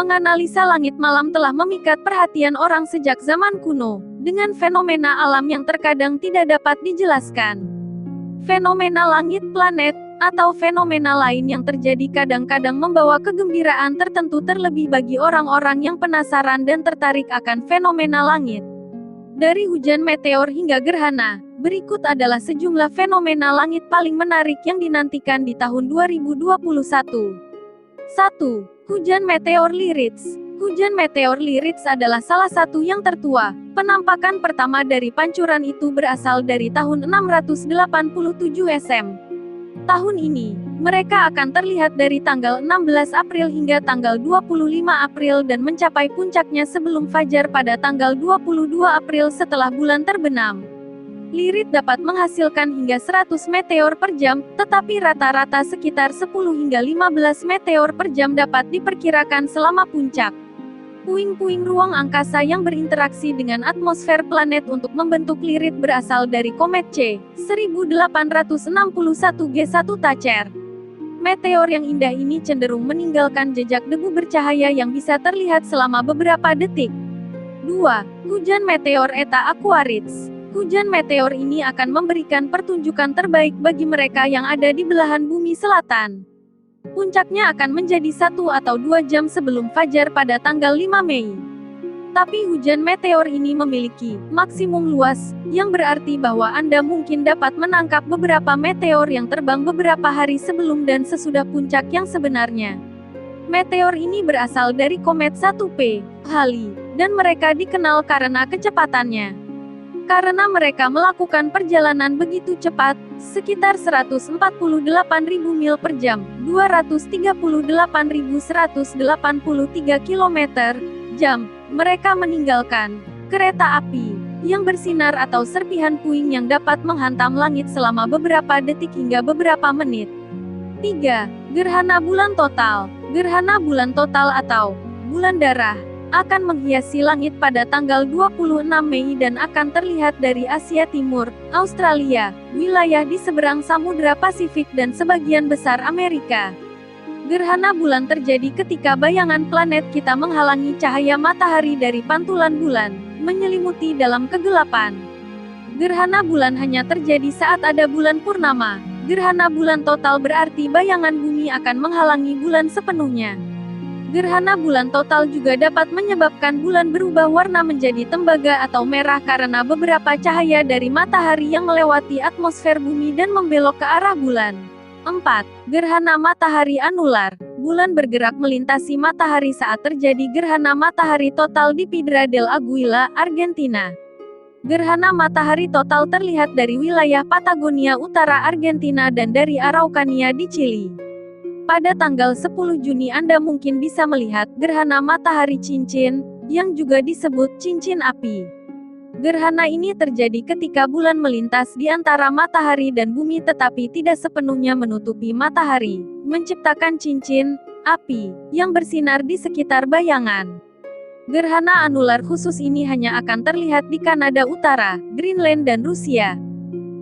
Menganalisa langit malam telah memikat perhatian orang sejak zaman kuno, dengan fenomena alam yang terkadang tidak dapat dijelaskan. Fenomena langit planet, atau fenomena lain yang terjadi kadang-kadang membawa kegembiraan tertentu terlebih bagi orang-orang yang penasaran dan tertarik akan fenomena langit. Dari hujan meteor hingga gerhana, berikut adalah sejumlah fenomena langit paling menarik yang dinantikan di tahun 2021. 1. Hujan meteor Lyrids. Hujan meteor Lyrids adalah salah satu yang tertua. Penampakan pertama dari pancuran itu berasal dari tahun 687 SM. Tahun ini, mereka akan terlihat dari tanggal 16 April hingga tanggal 25 April dan mencapai puncaknya sebelum fajar pada tanggal 22 April setelah bulan terbenam. Lyrid dapat menghasilkan hingga 100 meteor per jam, tetapi rata-rata sekitar 10 hingga 15 meteor per jam dapat diperkirakan selama puncak. Puing-puing ruang angkasa yang berinteraksi dengan atmosfer planet untuk membentuk Lyrid berasal dari komet C. 1861 G1 Tacher. Meteor yang indah ini cenderung meninggalkan jejak debu bercahaya yang bisa terlihat selama beberapa detik. 2. Hujan meteor Eta Aquarids. Hujan meteor ini akan memberikan pertunjukan terbaik bagi mereka yang ada di belahan bumi selatan. Puncaknya akan menjadi 1 atau 2 jam sebelum fajar pada tanggal 5 Mei. Tapi hujan meteor ini memiliki maksimum luas, yang berarti bahwa Anda mungkin dapat menangkap beberapa meteor yang terbang beberapa hari sebelum dan sesudah puncak yang sebenarnya. Meteor ini berasal dari komet 1P, Halley, dan mereka dikenal karena kecepatannya. Karena mereka melakukan perjalanan begitu cepat, sekitar 148.000 mil per jam, 238.183 km jam, mereka meninggalkan kereta api yang bersinar atau serpihan puing yang dapat menghantam langit selama beberapa detik hingga beberapa menit. 3. Gerhana bulan total. Gerhana bulan total atau bulan darah akan menghiasi langit pada tanggal 26 Mei dan akan terlihat dari Asia Timur, Australia, wilayah di seberang Samudra Pasifik dan sebagian besar Amerika. Gerhana bulan terjadi ketika bayangan planet kita menghalangi cahaya matahari dari pantulan bulan, menyelimuti dalam kegelapan. Gerhana bulan hanya terjadi saat ada bulan purnama. Gerhana bulan total berarti bayangan bumi akan menghalangi bulan sepenuhnya. Gerhana bulan total juga dapat menyebabkan bulan berubah warna menjadi tembaga atau merah karena beberapa cahaya dari matahari yang melewati atmosfer bumi dan membelok ke arah bulan. 4. Gerhana matahari anular. Bulan bergerak melintasi matahari saat terjadi gerhana matahari total di Piedra del Aguila, Argentina. Gerhana matahari total terlihat dari wilayah Patagonia Utara Argentina dan dari Araucania di Chili. Pada tanggal 10 Juni Anda mungkin bisa melihat gerhana matahari cincin, yang juga disebut cincin api. Gerhana ini terjadi ketika bulan melintas di antara matahari dan bumi tetapi tidak sepenuhnya menutupi matahari, menciptakan cincin api yang bersinar di sekitar bayangan. Gerhana anular khusus ini hanya akan terlihat di Kanada Utara, Greenland dan Rusia.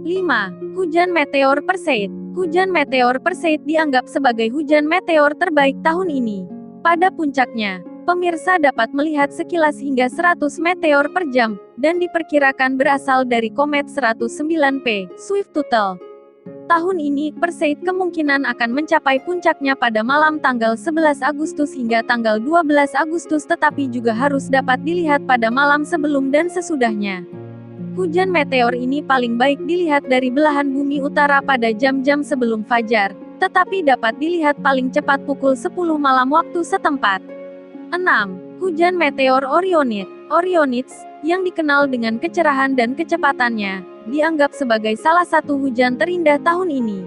5. Hujan meteor Perseid. Hujan meteor Perseid dianggap sebagai hujan meteor terbaik tahun ini. Pada puncaknya, pemirsa dapat melihat sekilas hingga 100 meteor per jam, dan diperkirakan berasal dari komet 109P, Swift-Tuttle. Tahun ini, Perseid kemungkinan akan mencapai puncaknya pada malam tanggal 11 Agustus hingga tanggal 12 Agustus tetapi juga harus dapat dilihat pada malam sebelum dan sesudahnya. Hujan meteor ini paling baik dilihat dari belahan bumi utara pada jam-jam sebelum fajar, tetapi dapat dilihat paling cepat pukul 10 malam waktu setempat. 6. Hujan meteor Orionid. Orionids, yang dikenal dengan kecerahan dan kecepatannya, dianggap sebagai salah satu hujan terindah tahun ini.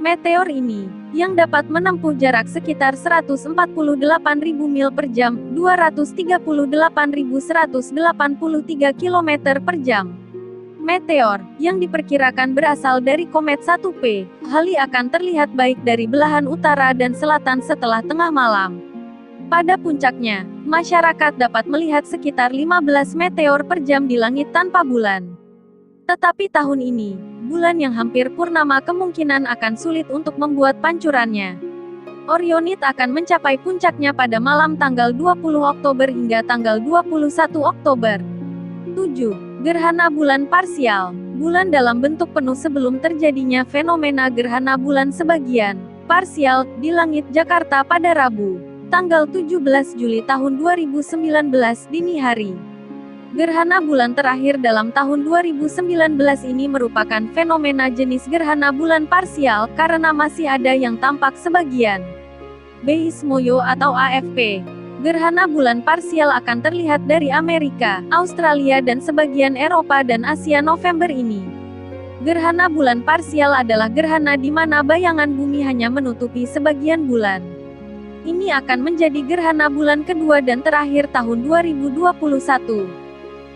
Meteor ini, yang dapat menempuh jarak sekitar 148.000 mil per jam, 238.183 km per jam. Meteor, yang diperkirakan berasal dari komet 1P, Halley akan terlihat baik dari belahan utara dan selatan setelah tengah malam. Pada puncaknya, masyarakat dapat melihat sekitar 15 meteor per jam di langit tanpa bulan. Tetapi tahun ini, bulan yang hampir purnama kemungkinan akan sulit untuk membuat pancurannya. Orionid akan mencapai puncaknya pada malam tanggal 20 Oktober hingga tanggal 21 Oktober. 7. Gerhana bulan parsial. Bulan dalam bentuk penuh sebelum terjadinya fenomena gerhana bulan sebagian parsial di langit Jakarta pada Rabu, tanggal 17 Juli tahun 2019 dini hari. Gerhana bulan terakhir dalam tahun 2019 ini merupakan fenomena jenis gerhana bulan parsial karena masih ada yang tampak sebagian Beis-Moyo atau AFP. Gerhana bulan parsial akan terlihat dari Amerika, Australia dan sebagian Eropa dan Asia November ini. Gerhana bulan parsial adalah gerhana di mana bayangan bumi hanya menutupi sebagian bulan. Ini akan menjadi gerhana bulan kedua dan terakhir tahun 2021.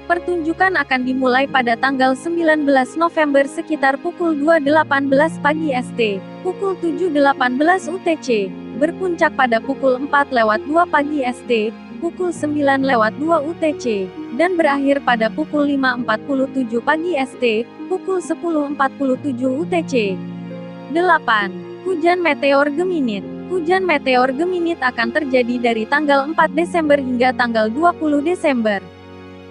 Pertunjukan akan dimulai pada tanggal 19 November sekitar pukul 2.18 pagi ST, pukul 7.18 UTC, berpuncak pada pukul 4.02 pagi ST, pukul 9.02 UTC, dan berakhir pada pukul 5.47 pagi ST, pukul 10.47 UTC. 8. Hujan meteor Geminid. Hujan meteor Geminid akan terjadi dari tanggal 4 Desember hingga tanggal 20 Desember.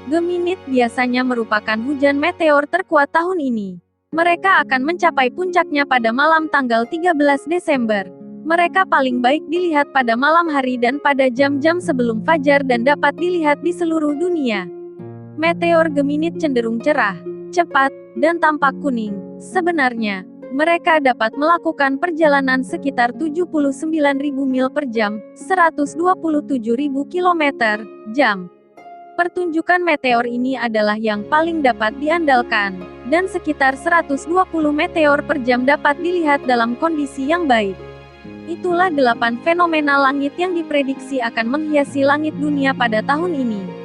Geminid biasanya merupakan hujan meteor terkuat tahun ini. Mereka akan mencapai puncaknya pada malam tanggal 13 Desember. Mereka paling baik dilihat pada malam hari dan pada jam-jam sebelum fajar dan dapat dilihat di seluruh dunia. Meteor Geminid cenderung cerah, cepat, dan tampak kuning. Sebenarnya, mereka dapat melakukan perjalanan sekitar 79.000 mil per jam, 127.000 km/jam. Pertunjukan meteor ini adalah yang paling dapat diandalkan, dan sekitar 120 meteor per jam dapat dilihat dalam kondisi yang baik. Itulah 8 fenomena langit yang diprediksi akan menghiasi langit dunia pada tahun ini.